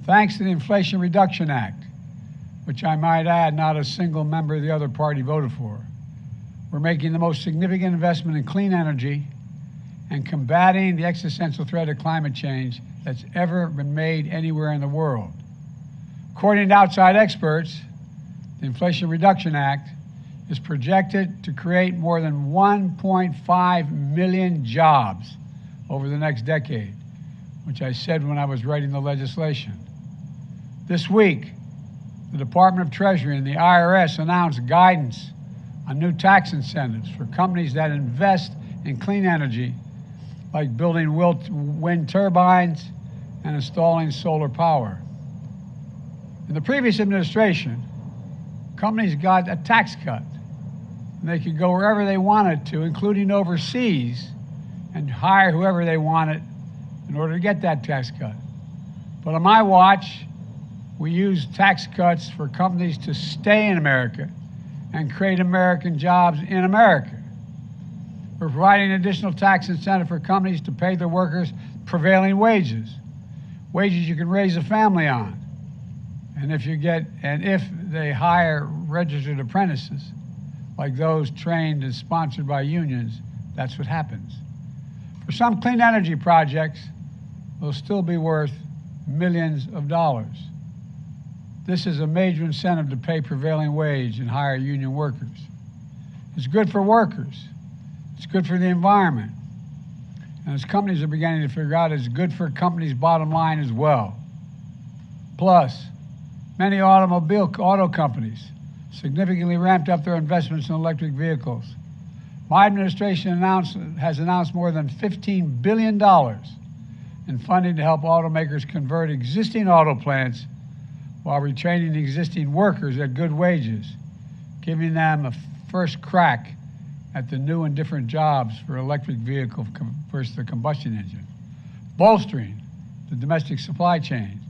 Thanks to the Inflation Reduction Act, which I might add not a single member of the other party voted for, we're making the most significant investment in clean energy and combating the existential threat of climate change that's ever been made anywhere in the world. According to outside experts, the Inflation Reduction Act is projected to create more than 1.5 million jobs over the next decade, which I said when I was writing the legislation. This week, the Department of Treasury and the IRS announced guidance on new tax incentives for companies that invest in clean energy, like building wind turbines and installing solar power. In the previous administration, companies got a tax cut, and they could go wherever they wanted to, including overseas, and hire whoever they wanted in order to get that tax cut. But on my watch, we used tax cuts for companies to stay in America and create American jobs in America. We're providing additional tax incentive for companies to pay their workers prevailing wages you can raise a family on. And if they hire registered apprentices, like those trained and sponsored by unions, that's what happens. For some clean energy projects, they'll still be worth millions of dollars. This is a major incentive to pay prevailing wage and hire union workers. It's good for workers. It's good for the environment. And as companies are beginning to figure out, it's good for companies' bottom line as well. Plus, many auto companies significantly ramped up their investments in electric vehicles. My administration has announced more than $15 billion in funding to help automakers convert existing auto plants while retraining existing workers at good wages, giving them a first crack at the new and different jobs for electric vehicle versus the combustion engine, bolstering the domestic supply chain,